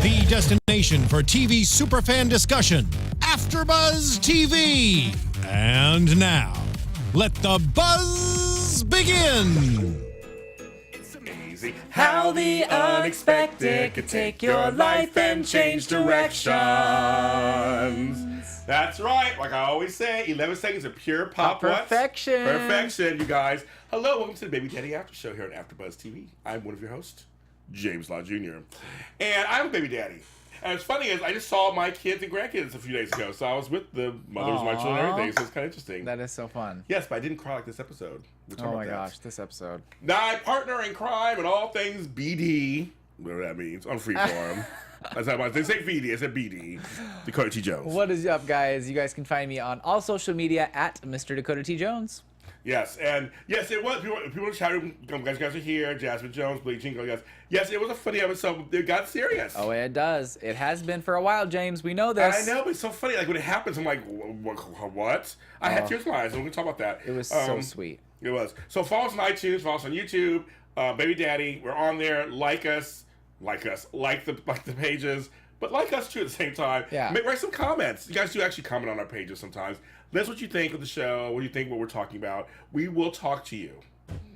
the destination for TV superfan discussion, AFTERBUZZ TV. And now, let the buzz begin. It's amazing how the unexpected could take your life and change directions. That's right. Like I always say, 11 seconds of pure pop perfection. Perfection, you guys. Hello, welcome to the Baby Daddy After Show here on AFTERBUZZ TV. I'm one of your hosts, James Lott Jr. And I'm Baby Daddy. And what's funny is I just saw my kids and grandkids a few days ago, so I was with the mothers of my children and everything, so it's kind of interesting. That is so fun. Yes, but I didn't cry like this episode. Oh my gosh, this episode. My partner in crime and all things BD, whatever that means, on Freeform. That's how they say BD, I said BD. Dakota T. Jones. What is up, guys? You guys can find me on all social media at Mr. Dakota T. Jones. Yes, and yes, it was. People were shouting, you guys are here, Jasmine Jones, Blake Jingle, yes. Yes, it was a funny episode. It got serious. Oh, it does. It has been for a while, James. We know this. I know, but it's so funny. Like, when it happens, I'm like, what? I had tears in my eyes, and we're going to talk about that. It was so sweet. It was. So follow us on iTunes, follow us on YouTube, Baby Daddy. We're on there. Like us, like the pages, but like us too at the same time. Yeah. Write some comments. You guys do actually comment on our pages sometimes. Let us what you think of the show. What do you think? What we're talking about? We will talk to you.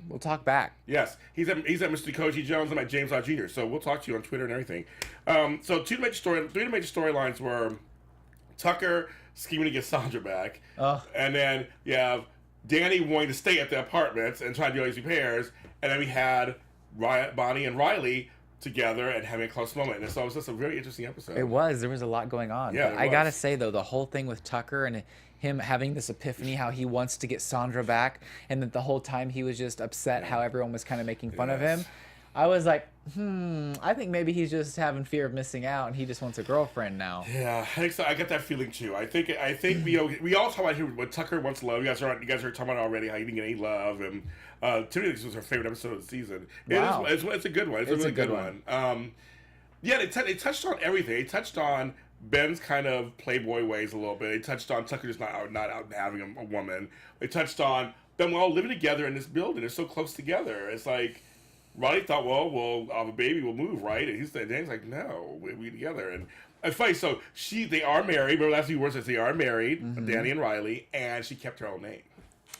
We'll talk back. Yes, he's at Mr. Dakota T. Jones. I'm at James Lott Jr. So we'll talk to you on Twitter and everything. So three of the major storylines were Tucker scheming to get Sandra back, and then you have Danny wanting to stay at the apartments and trying to do all these repairs, and then we had Bonnie and Riley together and having a close moment. And so it was just a very interesting episode. It was. There was a lot going on. Yeah, but I gotta say though, the whole thing with Tucker and him having this epiphany, how he wants to get Sandra back, and that the whole time he was just upset how everyone was kind of making fun of him. I was like, I think maybe he's just having fear of missing out, and he just wants a girlfriend now. Yeah, I think so. I get that feeling too. I think we all talk about here what Tucker wants love. You guys are talking about already how he didn't get any love, and to me this was her favorite episode of the season. Wow. It's a good one. It's a really good one. Yeah, they touched on everything. They touched on Ben's kind of playboy ways a little bit. They touched on Tucker just not out having a woman. They touched on them all living together in this building. They're so close together. It's like Riley thought, well, we'll have a baby, we'll move, right? And Dan's like, no, we together. And it's funny. So they are married. Remember last few words says they are married, Danny and Riley, and she kept her own name.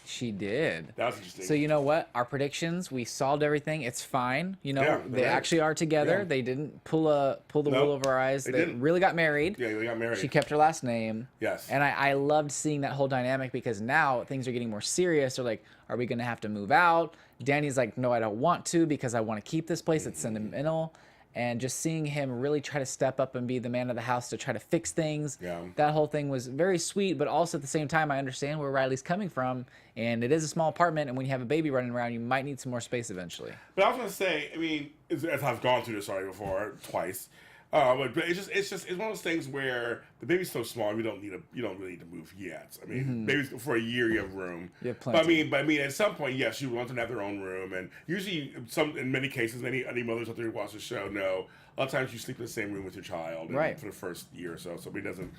She did. That was interesting. So you know what? Our predictions, we solved everything. It's fine. You know, Yeah, they actually are together. Yeah. They didn't pull the wool over our eyes. They didn't. really got married. Yeah, they got married. She kept her last name. Yes. And I loved seeing that whole dynamic because now things are getting more serious. They're like, are we going to have to move out? Danny's like, no, I don't want to because I want to keep this place. It's sentimental. And just seeing him really try to step up and be the man of the house to try to fix things. Yeah. That whole thing was very sweet, but also at the same time, I understand where Riley's coming from. And it is a small apartment, and when you have a baby running around, you might need some more space eventually. But I was gonna say, I mean, as I've gone through this already before, twice. But it's one of those things where the baby's so small, you don't really need to move yet. I mean, babies for a year you have room. You have plenty. But I mean, at some point, yes, you want them to have their own room, and usually, in many cases, many mothers out there who watch the show know a lot of times you sleep in the same room with your child, right, for the first year or so. So it doesn't.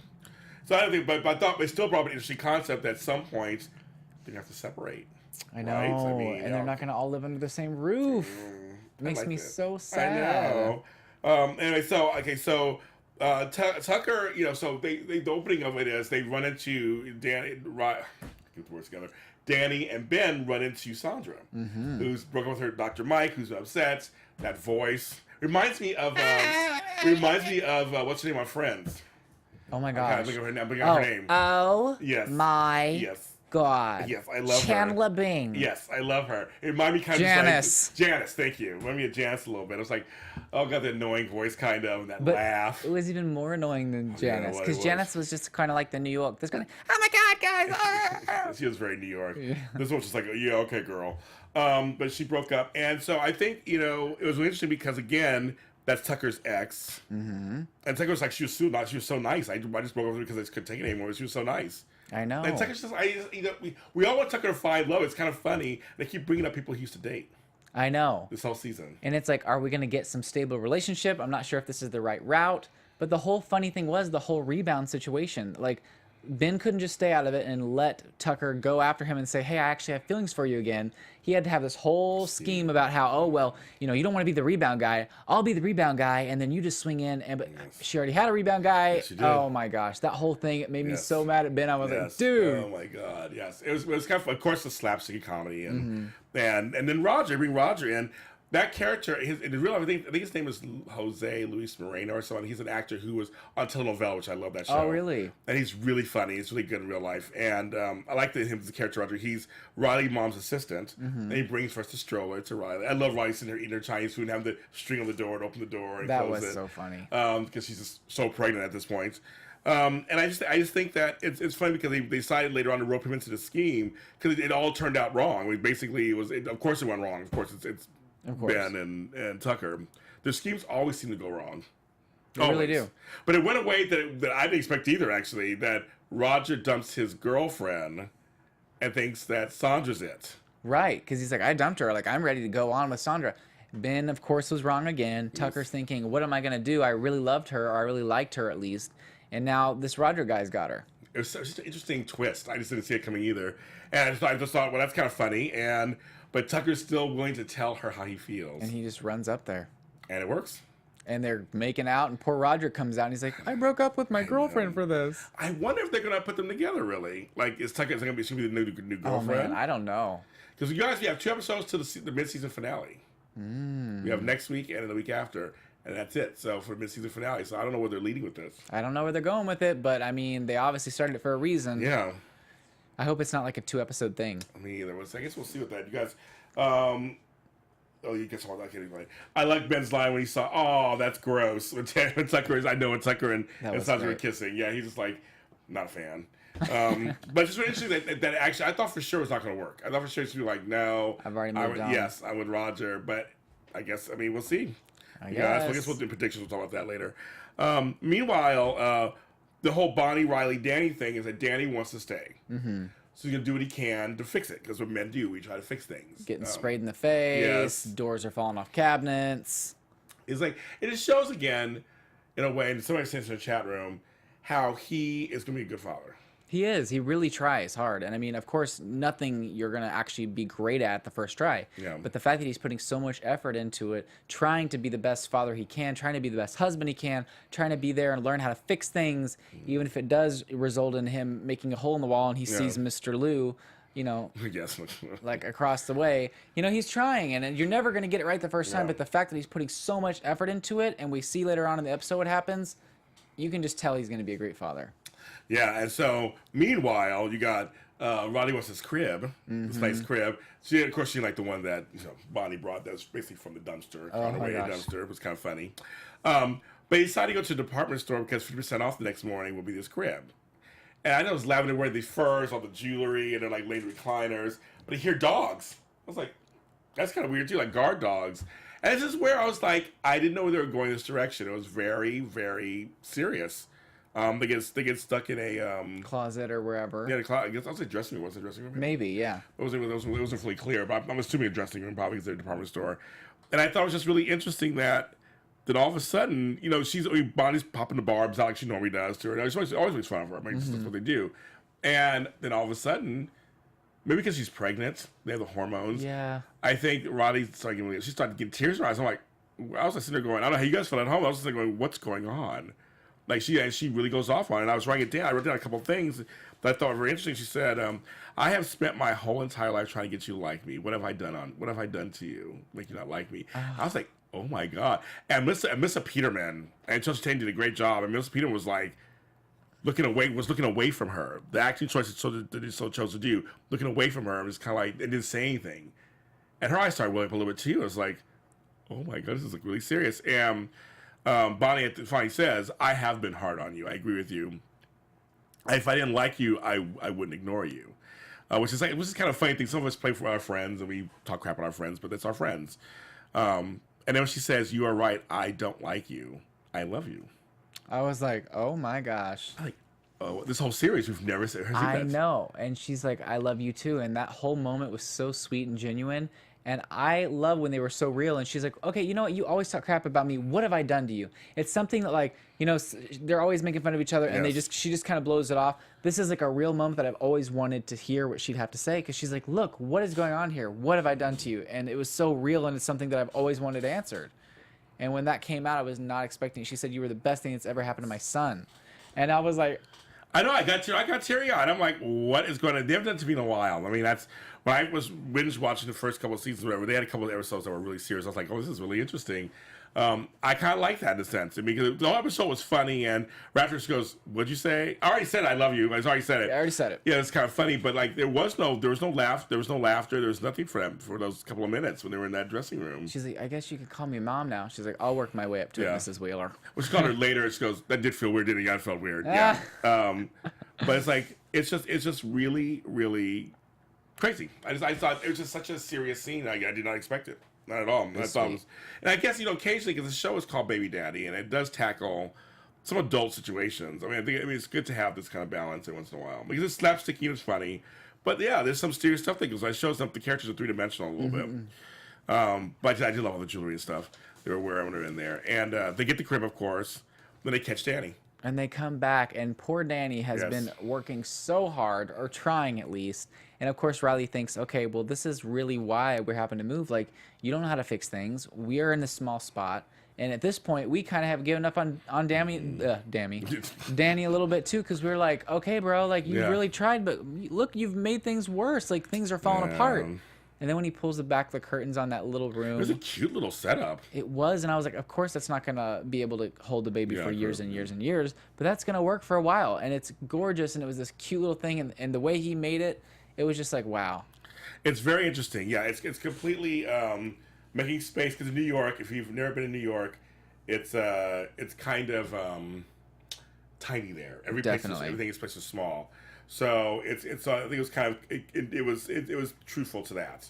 So I don't think, but I thought it still brought up an interesting concept that at some point they have to separate. I know, right? I mean, and they're not going to all live under the same roof. It makes me so sad. I know. Anyway, so Tucker, so the opening of it is they run into Danny, get the words together. Danny and Ben run into Sandra, who's broken with her Dr. Mike, who's upset. That voice reminds me of what's her name on Friends. Oh my gosh! I'm thinking of her name. Oh, yes, my God. Yes, I love Chandler her. Bing. Yes, I love her. It reminded me kind of Janice. Janice, thank you. Reminded me of Janice a little bit. It was like, oh, got the annoying voice kind of, and that laugh. It was even more annoying than Janice, because was. Janice was just kind of like the New York. This kind of, oh my God, guys! She was very New York. Yeah. This one was just like, yeah, okay, girl. But she broke up, and so I think it was really interesting because again, that's Tucker's ex, and Tucker was like, she was so nice. I just broke up with her because I just couldn't take it anymore. She was so nice. I know. And Tucker's just, we all want Tucker to find love. It's kind of funny. They keep bringing up people he used to date. I know. This whole season. And it's like, are we going to get some stable relationship? I'm not sure if this is the right route. But the whole funny thing was the whole Rebound situation. Like, Ben couldn't just stay out of it and let Tucker go after him and say, hey, I actually have feelings for you again. He had to have this whole scheme about how, oh, well, you know, you don't want to be the rebound guy. I'll be the rebound guy, and then you just swing in. And but she already had a rebound guy. Yes, she did. Oh, my gosh. That whole thing, it made me so mad at Ben. I was like, dude. Oh, my God. Yes. It was kind of course, the slapstick comedy. And then Roger, bring Roger in. That character, in real life, I think his name is Jose Luis Moreno or something. He's an actor who was on telenovela, which I love that show. Oh, really? And he's really funny. He's really good in real life. And I like him as a character, Roger. He's Riley's mom's assistant. And he brings first a stroller to Riley. I love Riley sitting there eating her Chinese food and having the string on the door and open the door and that close it. was so funny. Because she's just so pregnant at this point. And I just think that it's funny because they decided later on to rope him into the scheme because it all turned out wrong. I mean, basically, of course it went wrong. Of course, it's Ben and Tucker. Their schemes always seem to go wrong. They really do. But it went away that I didn't expect either, actually, that Roger dumps his girlfriend and thinks that Sandra's it. Right, because he's like, I dumped her. Like, I'm ready to go on with Sandra. Ben, of course, was wrong again. Tucker's thinking, what am I going to do? I really loved her, or I really liked her at least. And now this Roger guy's got her. It was such an interesting twist. I just didn't see it coming either. And I just thought, well, that's kind of funny. But Tucker's still willing to tell her how he feels. And he just runs up there. And it works. And they're making out, and poor Roger comes out, and he's like, I broke up with my girlfriend for this. I wonder if they're going to put them together, really. Like, is Tucker going to be the new girlfriend? Oh, man, I don't know. Because you guys, we have 2 episodes to the mid-season finale. We have next week and the week after. And that's it. So, for the mid-season finale. So, I don't know where they're leading with this. I don't know where they're going with it, but, I mean, they obviously started it for a reason. Yeah. I hope it's not like a 2-episode thing. Me either. I guess we'll see with that. You guys... you guess all that anyway. I like Ben's line when he saw, oh, that's gross. When Tucker is, I know when Tucker and Sandra were kissing. Yeah, he's just like, not a fan. But it's really interesting that actually, I thought for sure it was not going to work. I thought for sure she'd be like, no. I've already moved on. Yes, I'm with Roger. But I guess, we'll see. I guess we'll do predictions. We'll talk about that later. Meanwhile, the whole Bonnie, Riley, Danny thing is that Danny wants to stay. So he's going to do what he can to fix it, because what men do, we try to fix things. Getting sprayed in the face, doors are falling off cabinets. It's like, it just shows again, in a way, and somebody says in the chat room, how he is going to be a good father. He is. He really tries hard. And I mean, of course, nothing you're going to actually be great at the first try. Yeah. But the fact that he's putting so much effort into it, trying to be the best father he can, trying to be the best husband he can, trying to be there and learn how to fix things, even if it does result in him making a hole in the wall and he sees Mr. Lou, you know, like across the way. You know, he's trying, and you're never going to get it right the first time. But the fact that he's putting so much effort into it, and we see later on in the episode what happens, you can just tell he's going to be a great father. Yeah, and so meanwhile, you got Ronnie wants his crib, his nice crib. Of course, she liked the one that Bonnie brought. That was basically from the dumpster, on the way to the dumpster. It was kind of funny. But he decided to go to the department store because 50% off the next morning will be this crib. And I know it's lavender wearing the furs, all the jewelry, and they're like lady recliners. But I hear dogs. I was like, that's kind of weird too, like guard dogs. And this is where I was like, I didn't know they were going this direction. It was very, very serious. They get stuck in a closet or wherever. Yeah, I guess I'll say dressing room. Was it dressing room? Maybe, yeah. It wasn't fully clear, but I'm assuming a dressing room probably because they're a department store. And I thought it was just really interesting that all of a sudden, Bonnie's popping the barbs out like she normally does to her. She always makes fun of her. I mean, that's what they do. And then all of a sudden, maybe because she's pregnant, they have the hormones. Yeah. I think Roddy she started getting tears in her eyes. I was like sitting there going, I don't know how you guys feel at home. I was just like going, what's going on? Like she really goes off on it. And I was writing it down. I wrote down a couple of things that I thought were very interesting. She said, I have spent my whole entire life trying to get you to like me. What have I done to you? Make you not like me? I was like, oh my God. And Mr. Peterman and Chelsea Tain did a great job. And Mr. Peterman was like looking away from her. The acting choices that he chose to do, looking away from her, and was kind of like, and didn't say anything. And her eyes started welling up a little bit too. I was like, oh my God, this is like really serious. And Bonnie finally says, I have been hard on you. I agree with you. If I didn't like you, I wouldn't ignore you. Which is kind of a funny thing. Some of us play for our friends and we talk crap on our friends, but that's our friends. And then when she says, you are right, I don't like you, I love you. I was like, oh my gosh. Like, oh, this whole series, we've never seen her do that. I know. And she's like, I love you too. And that whole moment was so sweet and genuine. And I love when they were so real. And she's like, okay, you know what? You always talk crap about me. What have I done to you? It's something that, like, you know, they're always making fun of each other, and she just kind of blows it off. This is like a real moment that I've always wanted to hear what she'd have to say, because she's like, look, what is going on here? What have I done to you? And it was so real, and it's something that I've always wanted answered. And when that came out, I was not expecting it. She said, you were the best thing that's ever happened to my son. And I was like, I know, I got teary-eyed. I'm like, what is going on? They haven't done it to me in a while. I mean, that's when I was binge watching the first couple of seasons, whatever. They had a couple of episodes that were really serious. I was like, oh, this is really interesting. I kind of like that in a sense. I mean, because the whole episode was funny, and Raptors goes, "What'd you say?" I already said I love you. I already said it. I already said it. Yeah, it's kind of funny, but like there was no laughter, there was nothing for them for those couple of minutes when they were in that dressing room. She's like, I guess you could call me mom now. She's like, I'll work my way up to it, Mrs. Wheeler. Which called her later. She goes, "That did feel weird, didn't it? Yeah, it felt weird." Yeah. But it's like it's just really, really crazy. I thought it was just such a serious scene. I did not expect it. Not at all. And I guess, you know, occasionally, because the show is called Baby Daddy, and it does tackle some adult situations. I mean, it's good to have this kind of balance every once in a while, because it's slapsticky and it's funny. But yeah, there's some serious stuff that goes on. It shows up the characters are three-dimensional a little bit. But I do love all the jewelry and stuff they were wearing when they're in there. And they get the crib, of course. Then they catch Danny. And they come back, and poor Danny has been working so hard, or trying at least. And of course, Riley thinks, okay, well, this is really why we're having to move. Like, you don't know how to fix things. We are in this small spot. And at this point, we kind of have given up on Danny a little bit too, because we were like, okay, bro, like, you really tried, but look, you've made things worse. Like, things are falling apart. And then when he pulls the curtains on that little room. It was a cute little setup. It was, and I was like, of course that's not going to be able to hold the baby for years and years and years, but that's going to work for a while. And it's gorgeous, and it was this cute little thing, and the way he made it, it was just like, wow. It's very interesting. Yeah, it's completely making space, because in New York, if you've never been in New York, it's kind of tiny there. Everything is small. So it's I think it was kind of it was truthful to that.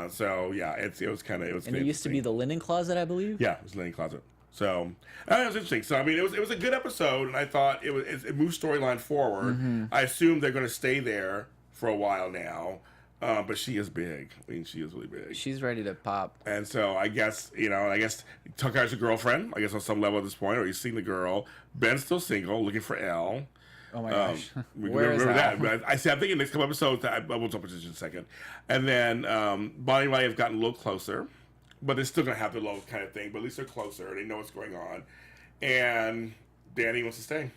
So yeah, it was. And it used to be the linen closet, I believe. Yeah, it was the linen closet. So it was interesting. So I mean, it was a good episode, and I thought it moved storyline forward. I assume they're going to stay there for a while now. But she is big. I mean, she is really big. She's ready to pop. And so I guess Tucker has a girlfriend, I guess, on some level at this point, or he's seen the girl. Ben's still single, looking for Elle. Oh my gosh. Where is that? I think in the next couple episodes, I will jump into this in a second. And then Bonnie and Riley have gotten a little closer, but they're still going to have the love kind of thing, but at least they're closer. They know what's going on. And Danny wants to stay,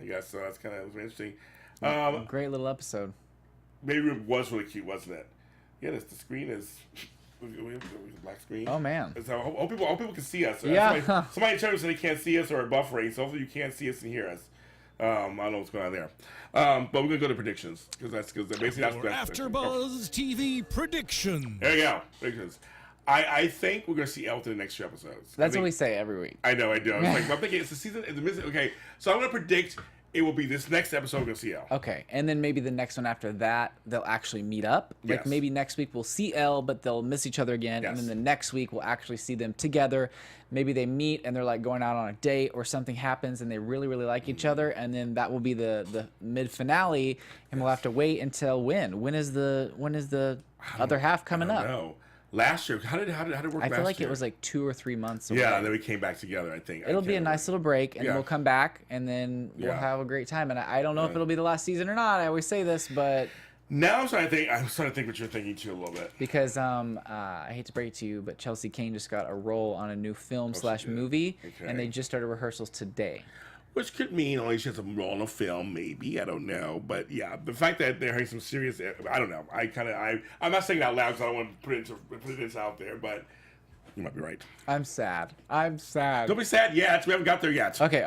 I guess. So that's kind of interesting. Great little episode. Maybe it was really cute, wasn't it? Yeah, the screen is black screen. Oh man! So I hope people can see us. Yeah. Somebody in terms said they can't see us or are buffering, so hopefully you can see us and hear us. I don't know what's going on there. But we're gonna go to predictions, because basically that's AFTERBUZZ TV prediction. There you go. Predictions. I think we're gonna see Elle in the next 2 episodes. That's what we say every week. I know. It's like, I'm thinking it's the season. Okay, so I'm gonna predict. It will be this next episode we're going to see Elle. Okay, and then maybe the next one after that, they'll actually meet up. Like maybe next week we'll see Elle, but they'll miss each other again. And then the next week we'll actually see them together. Maybe they meet and they're like going out on a date, or something happens and they really, really like each other. And then that will be the mid-finale, and we'll have to wait until when? When is the other half coming up? No. Last year, how did it work last year? I feel like it was like 2 or 3 months away. Yeah, and then we came back together, I think. It'll be a nice little break, and we'll come back, and then we'll have a great time. And I don't know if it'll be the last season or not. I always say this, but now I'm starting to think what you're thinking too a little bit. Because I hate to break it to you, but Chelsea Kane just got a role on a new film / movie, and they just started rehearsals today. Which could mean only she has a role in a film, maybe. I don't know. But yeah, the fact that they're having some serious, I don't know. I'm not saying it out loud because I don't want to put it out there, but you might be right. I'm sad. Don't be sad yet. We haven't got there yet. Okay.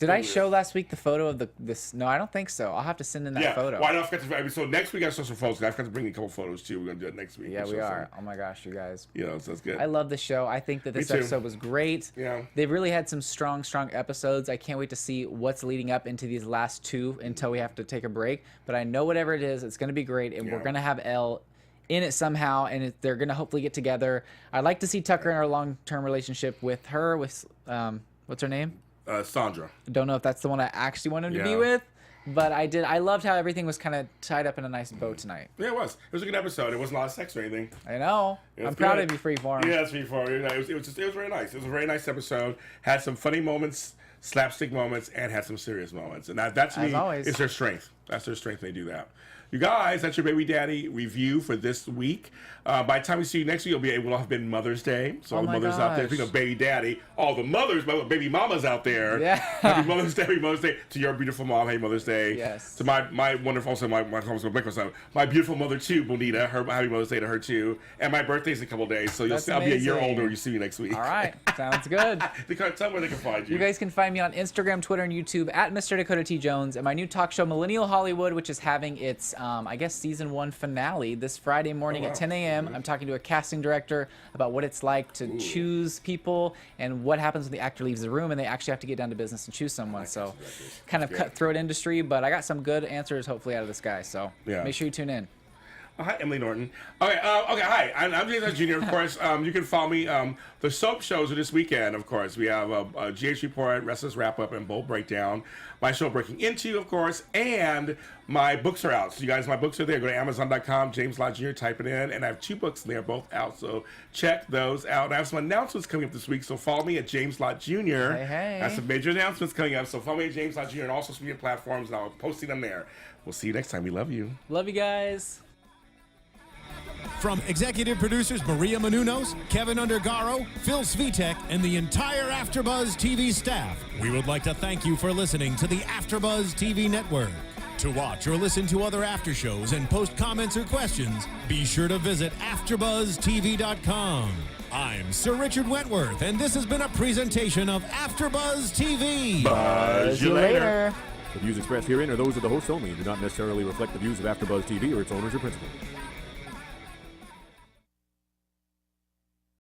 Did I show last week the photo of this? No, I don't think so. I'll have to send in that photo. Why not? So next week I show some photos. I forgot to bring a couple photos too. We're gonna do it next week. Yeah, we are. Oh my gosh, you guys. So that's good. I love the show. I think that this episode was great. Yeah. They've really had some strong episodes. I can't wait to see what's leading up into these last 2 until we have to take a break. But I know whatever it is, it's gonna be great, and we're gonna have Elle in it somehow, and they're gonna hopefully get together. I'd like to see Tucker in our long-term relationship with her. What's her name? Sandra. Don't know if that's the one I actually want him to be with, But I loved how everything was kind of tied up in a nice bow tonight. Yeah, it was. It was a good episode. It wasn't a lot of sex or anything. I know. I'm proud of you, Freeform. Yeah, it's Freeform. It was very nice. It was a very nice episode. Had some funny moments, slapstick moments, and had some serious moments. And that to me is their strength. That's their strength. They do that. You guys, that's your Baby Daddy review for this week. By the time we see you next week, it will have been Mother's Day. So all the mothers out there, speaking of Baby Daddy, all the mothers, baby mamas out there. Yeah. Happy Mother's Day to your beautiful mom. Happy Mother's Day. Yes. To my wonderful, also my beautiful mother too, Bonita. Happy Mother's Day to her too. And my birthday's in a couple days, so I'll be a year older when you see me next week. All right, sounds good. Tell them where they can find you. You guys can find me on Instagram, Twitter, and YouTube at Mr. Dakota T. Jones, and my new talk show, Millennial Hollywood, which is having its, I guess, season 1 finale this Friday morning at 10 a.m. I'm talking to a casting director about what it's like to choose people and what happens when the actor leaves the room and they actually have to get down to business and choose someone. So kind of cutthroat industry, but I got some good answers hopefully out of this guy. So make sure you tune in. Hi, Emily Norton. Okay, hi. I'm James Lott Jr. Of course, you can follow me. The soap shows are this weekend, of course. We have a GH Report, Restless Wrap-Up, and Bold Breakdown. My show, Breaking Into, of course, and my books are out. So you guys, my books are there. Go to Amazon.com, James Lott Jr., type it in, and I have 2 books, and they're both out. So check those out. And I have some announcements coming up this week, so follow me at James Lott Jr. Hey. I have some major announcements coming up, so follow me at James Lott Jr. and all social media platforms, and I'll be posting them there. We'll see you next time. We love you. Love you guys. From executive producers Maria Menounos, Kevin Undergaro, Phil Svitek, and the entire AfterBuzz TV staff, we would like to thank you for listening to the AfterBuzz TV network. To watch or listen to other after shows and post comments or questions, be sure to visit AfterBuzzTV.com. I'm Sir Richard Wentworth, and this has been a presentation of AfterBuzz TV. Buzz you later. The views expressed herein are those of the hosts only and do not necessarily reflect the views of AfterBuzz TV or its owners or principals.